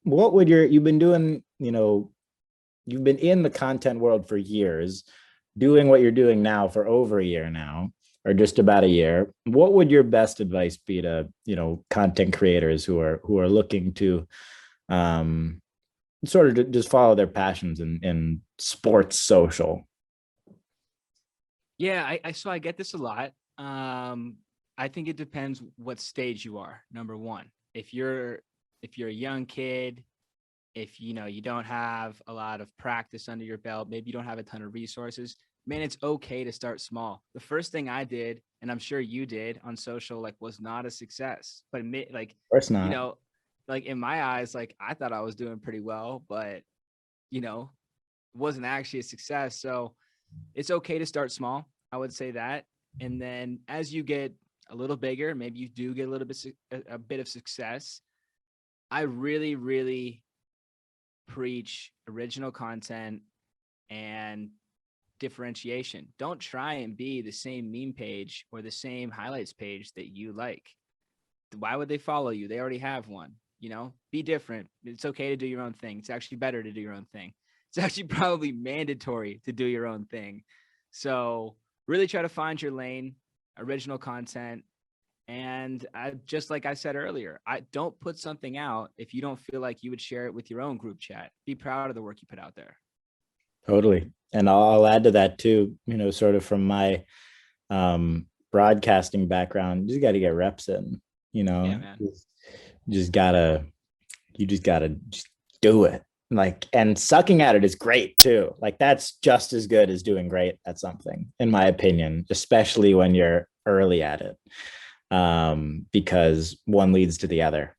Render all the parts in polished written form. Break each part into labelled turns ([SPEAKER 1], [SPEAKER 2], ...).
[SPEAKER 1] what would you've been doing, you've been in the content world for years, doing what you're doing now for over a year now, or just about a year. What would your best advice be to, content creators who are looking to um sort of just follow their passions in sports social?
[SPEAKER 2] Yeah, I get this a lot. I think it depends what stage you are. Number one, if you're a young kid, if you don't have a lot of practice under your belt, maybe you don't have a ton of resources, man, it's okay to start small. The first thing I did, and I'm sure you did on social, like was not a success, but like,
[SPEAKER 1] Of course
[SPEAKER 2] you
[SPEAKER 1] not.
[SPEAKER 2] know, like in my eyes, like I thought I was doing pretty well, but you know, wasn't actually a success. So it's okay to start small. I would say that. And then as you get a little bigger, maybe you do get a little bit a bit of success. I really, really preach original content and differentiation. Don't try and be the same meme page or the same highlights page that you like. Why would they follow you? They already have one. Be different. It's okay to do your own thing. It's actually better to do your own thing. It's actually probably mandatory to do your own thing. So really try to find your lane, original content. And just like I said earlier, I don't put something out if you don't feel like you would share it with your own group chat. Be proud of the work you put out there.
[SPEAKER 1] Totally. And I'll add to that too, sort of from my broadcasting background, you just got to get reps in, you
[SPEAKER 2] Yeah,
[SPEAKER 1] know,
[SPEAKER 2] man.
[SPEAKER 1] just gotta, you just gotta just do it. Like, and sucking at it is great too. Like, that's just as good as doing great at something, in my opinion, especially when you're early at it, because one leads to the other.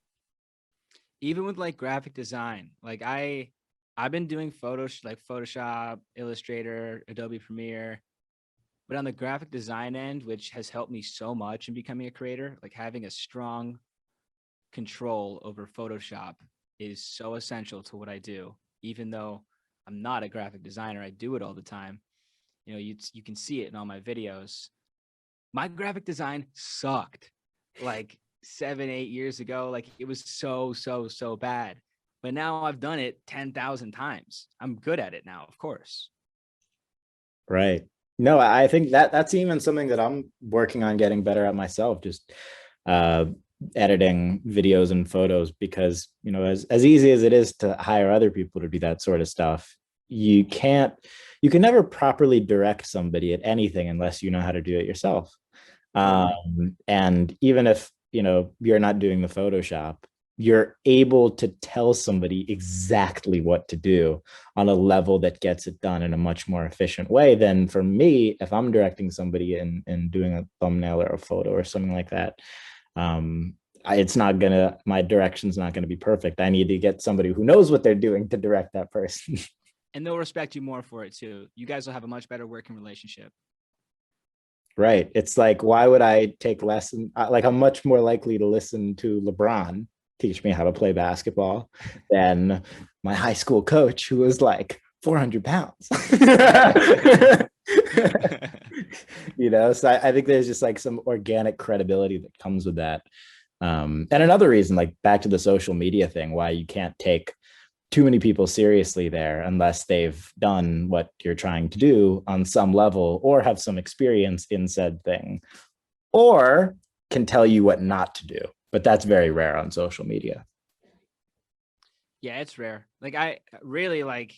[SPEAKER 2] Even with like graphic design, like I've been doing photos like Photoshop, Illustrator, Adobe Premiere, but on the graphic design end, which has helped me so much in becoming a creator, like having a strong control over Photoshop is so essential to what I do. Even though I'm not a graphic designer, I do it all the time. You can see it in all my videos. My graphic design sucked like 7, 8 years ago. Like it was so bad. But now I've done it 10,000 times. I'm good at it now, of course.
[SPEAKER 1] Right. No, I think that's even something that I'm working on getting better at myself, just uh editing videos and photos, because, as easy as it is to hire other people to do that sort of stuff, you can't you can never properly direct somebody at anything unless you know how to do it yourself.
[SPEAKER 2] Totally.
[SPEAKER 1] And even if, you're not doing the Photoshop, you're able to tell somebody exactly what to do on a level that gets it done in a much more efficient way than for me if I'm directing somebody and doing a thumbnail or a photo or something like that. um it's not gonna My direction's not gonna be perfect. I need to get somebody who knows what they're doing to direct that person.
[SPEAKER 2] And they'll respect you more for it too. You guys will have a much better working relationship.
[SPEAKER 1] Right. It's like, why would I take lesson? Like, I'm much more likely to listen to LeBron teach me how to play basketball than my high school coach who was like 400 pounds. So I think there's just like some organic credibility that comes with that. And another reason, like back to the social media thing, why you can't take too many people seriously there unless they've done what you're trying to do on some level or have some experience in said thing or can tell you what not to do. But that's very rare on social media.
[SPEAKER 2] Yeah, it's rare. Like I really like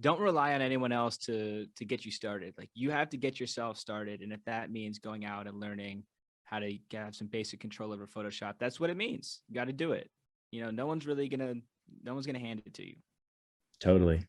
[SPEAKER 2] don't rely on anyone else to get you started. Like you have to get yourself started, and if that means going out and learning how to have some basic control over Photoshop, that's what it means. You got to do it. No one's really gonna no one's gonna hand it to you.
[SPEAKER 1] Totally.